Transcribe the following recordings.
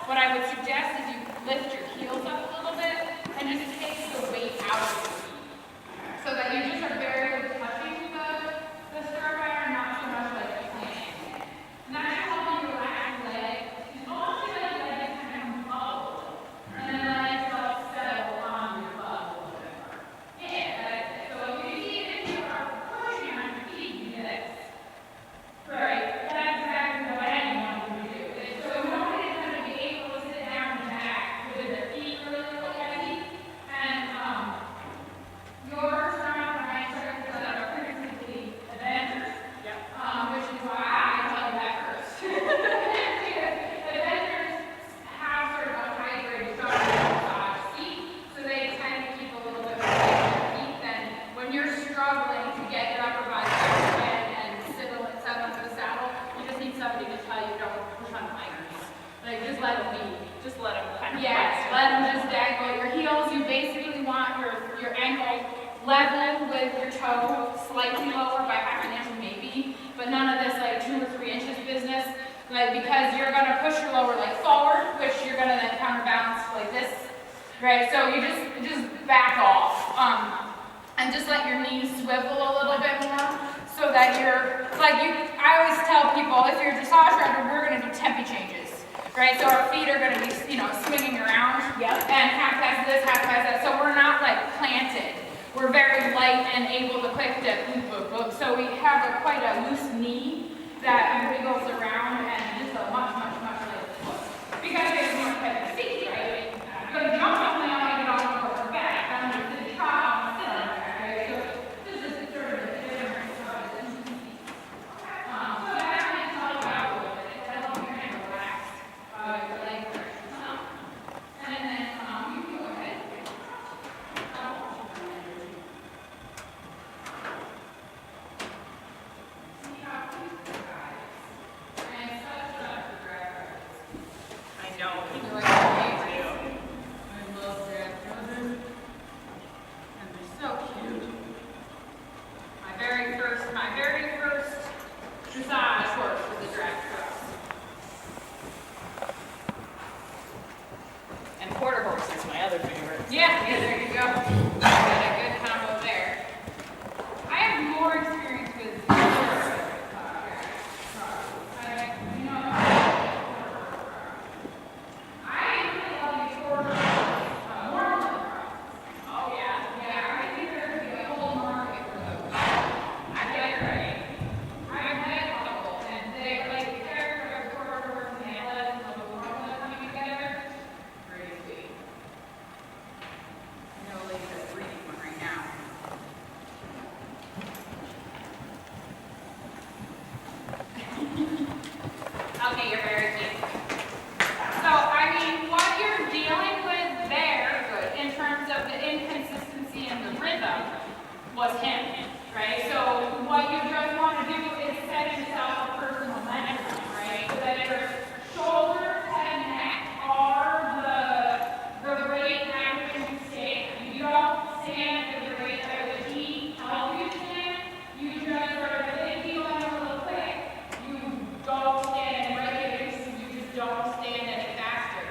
what I would suggest is you lift your heels up a little bit and just take the weight out of your feet. So that you just are barely touching the stirrup iron, not so much like planting it. And that should help you relax your leg. You almost feel like your leg kind of bubble. And then the legs will settle on your butt a little bit more. Yeah, that's it. So if you are pushing on your feet, you do this. Right, that's exactly what anyone would do. So nobody is going to be able to sit down and back with their feet really, really heavy. And your stomach and right circles are principally adventures. Yep. Which is why I tell you that first. Adventures have sort of a hybrid massage seat, so they tend to keep a little bit more of their feet than when you're struggling to get your upper body and settle into the saddle. You just need somebody to tell you don't push on the irons. Like just let them be. Just let them kind of let them just dangle. Your heels, you basically want your ankle level with your toe, slightly lower by half an inch maybe, but none of this like 2 or 3 inches business, like because you're gonna push your lower leg forward, which you're gonna then counterbalance like this, right? So you just back off, and just let your knees swivel a little bit more, so that you're like I always tell people if you're a dressage rider, we're gonna do tempi changes. Right, so our feet are going to be, swinging around, and half past this, half past that. So we're not like planted. We're very light and able to quick dip. So we have quite a loose knee that wiggles around and just a much lighter foot. Because there's more type of feet, right? Because jumping when I get on the back, I'm going to trot on the cylinder, right? So this is sort of a different sort of feet. So that might help you out a little bit. That'll help you kind of relax. Your leg direction up. And then you can go ahead. See how peaceful guys. And such a drag race. I know. You like the too. I love drag children. And they're so cute. My very first dressage work was the drag cross. And quarter horse is my other favorite. Yeah, there you go. Got a good combo there. I have more experience with I really love these quarter more than the crosses. Oh yeah. Yeah, I think there could be a whole market for those. I get it right. I've had a couple, and they like the character of quarter horse and the athletics of the formula coming together. Pretty sweet. I know ladies are reading one right now. Okay, you're very cute. So, what you're dealing with there, in terms of the inconsistency and the rhythm, was him, right? So, what you just want to do is set yourself a personal measurement, right? So that your shoulders and neck are the rate at which you stand. You don't stand at the rate at which he helps you stand. You just sort of, if you went a little quick, you don't stand regularly, you just don't stand any faster.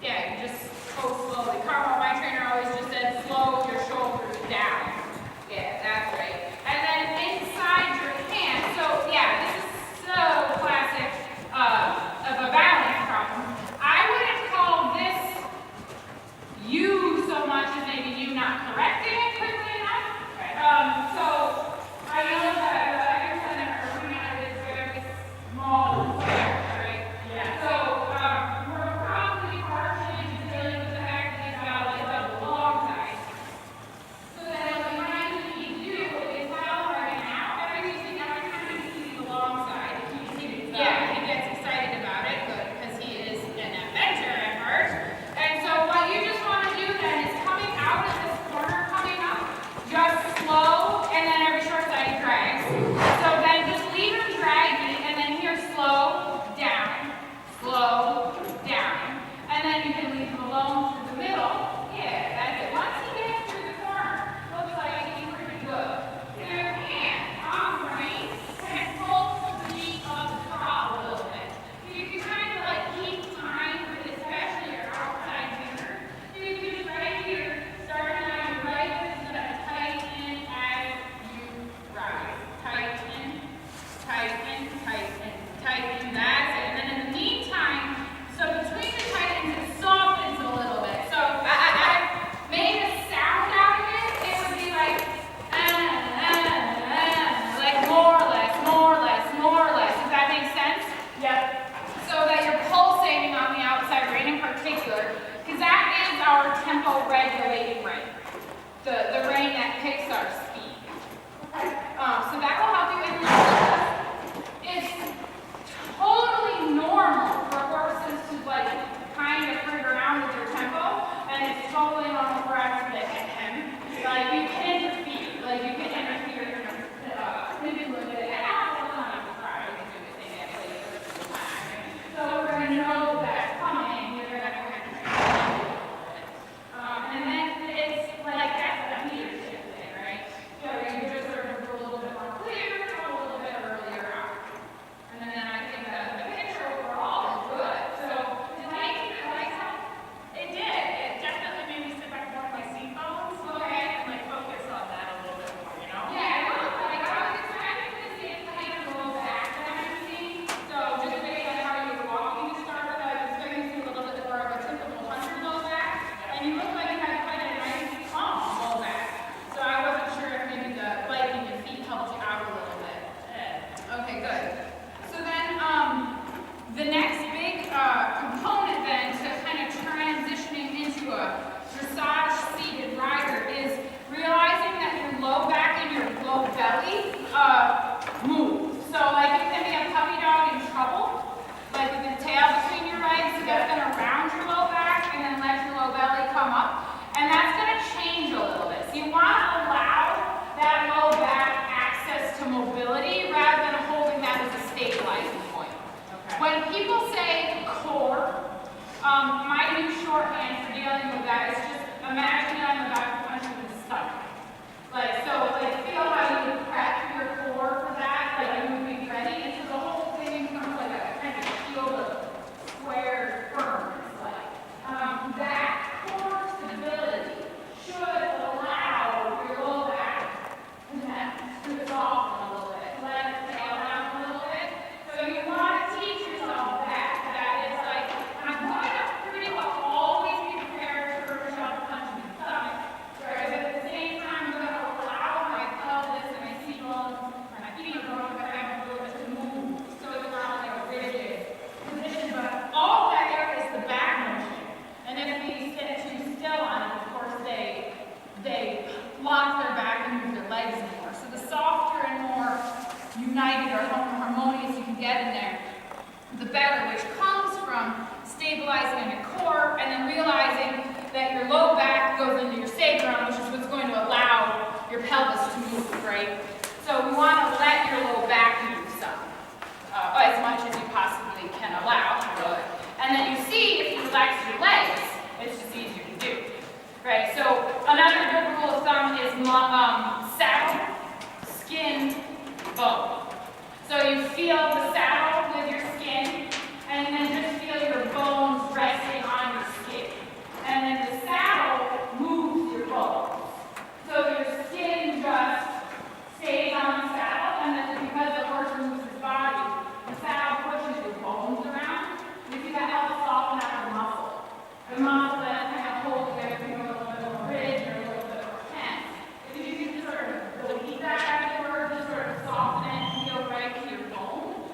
Yeah, you just go slowly. Carl, my trainer, always just said, slow your shoulders down. Yeah, that's right. And then inside your hand, so yeah, this is so classic of a balance problem. I wouldn't call this you so much as maybe you not correcting it quickly enough. So I know that the exercise in our arena is very small square, right? Yeah. So we're probably partially just dealing with the fact that he's got like the long side. So then what we might need to do is tell right now, every time he sees the long side, he gets excited about it, good, because he is an adventurer at heart. And so what you just want to do then is coming out of this corner, coming up, just slow, and then every short side he drags. So then just leave him dragging, and then here slow down, and then you can leave him alone through the middle. Yeah, that's it. Once he gets through the corner, looks like he's pretty good. Your hand, arm right, and pull the beat of the top a little bit. So you can kind of like keep time with his the rein that picks our speed. So that will help you in your It's totally normal for horses to like kind of freak around with their tempo, and it's totally normal for us to like you can interfere, like you can interfere in manipulate it. So we're going to know that's coming. You're going to kind of and then it's like that's the leadership thing, right? So you just sort of go a little bit more clear, go a little bit earlier out. And then I think the picture overall is good. So did I like how It did. It definitely made me sit back more on my seat bones. okay. And like focus on that a little bit more, you know? Yeah, I was expecting to see it kind of go back that I'm seeing. So just based on how you were walking to start with, I was expecting to see a little bit more of a typical hunter low back. And you look like you had quite a nice calm low back. So I wasn't sure if maybe the biting your feet helped you out a little bit. Okay, good. So then the next big component then to kind of transitioning into a dressage seated rider is realizing that your low back and your low belly move. So like you can be a puppy dog in trouble, like with the tail between your legs, so that's going to round your low back and then let your low belly come up. And that's going to change a little bit. So you want to allow that low back access to mobility rather than holding that as a stabilizing point. Okay. When people say core, my new shorthand for dealing with that is just imagine that I'm about to punch you in the stomach. Like, so, like, feel how you would prep your core for that, like you would be ready. And so the whole thing becomes like a kind of shield of square firmness. Like, that core stability should allow your low back to soften a little bit, let it tail down a little bit. So you want to teach yourself that it's like, I'm going to pretty well always be prepared for a shot punch in the stomach, whereas at the same time, I'm going to allow my pelvis and my seat bones, my feet are going to have a little bit to move, so it's not like a rigid position, but all that area is the back motion. And if we sit too still on it, of course, they lock their back and move their legs more. So the softer and more united or harmonious you can get in there, the better, which comes from stabilizing on your core and then realizing that your low back goes into your sacrum, which is what's going to allow your pelvis to move, right? So we want to let your low back move some, as much as you possibly can allow. Good. And then you see, if you relax your legs, it's just easier to do. Right, so another good rule of thumb is saddle, skin, bone. So you feel the saddle with your skin, and then just feel your bones resting on your skin. And then the saddle moves your bones. So your skin just stays on the saddle, and then because the horse moves his body, the saddle pushes your bones around. You see that helps soften out the muscle. The muscle that kind of holds everything a little bit more rigid or a little bit more tense. If you can just sort of delete that afterwards, just sort of soften it and feel right to your bone,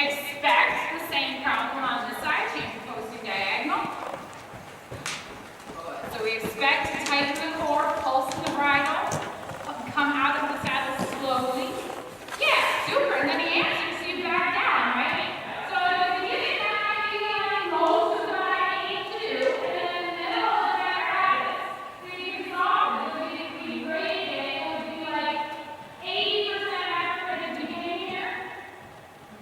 expect the same problem on this side, change the posting diagonal. Good. So we expect to tighten the core, pulse in the bridle, come out of the saddle slowly. Yeah, super. And then he answers, so you back down, right? So at the beginning, that might be like most of what I need to do, and then in the middle, the better habits. So you can solve it. So if we grade it, it would be like 80% effort at the beginning here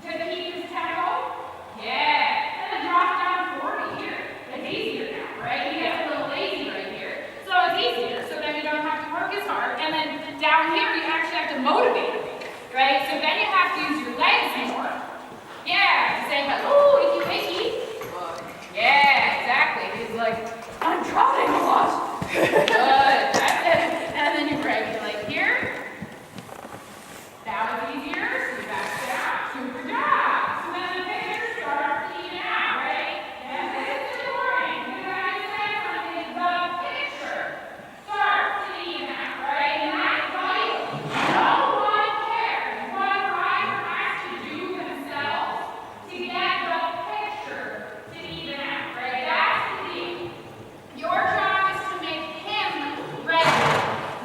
to keep his tempo. Yeah. And then drop down 40 here. It's easier now, right? He gets a little lazy right here. So it's easier. So then you don't have to work as hard. And then down here, you actually have to motivate him, right? So then you have to use your legs more. Yeah. To say, hello, icky wicky. Yeah, exactly. He's like, I'm trying a lot. Good. That's it. And then you regulate here. That was easier. So you back down. Super job. So then the picture starts to even out, right? And this is important. You guys say something. The picture starts to even out, right? And that's vital. No one cares what a driver has to do themselves to get the picture to even out, right? That's the deal. Your job is to make him ready,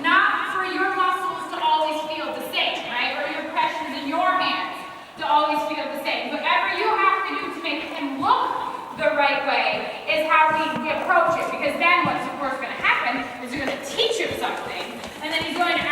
not for your muscles to always feel the same, right? Or your pressures in your hands to always feel the same. Whatever you have to do to make him look the right way is how we approach it. Because then what's of course going to happen is you're going to teach him something, and then he's going to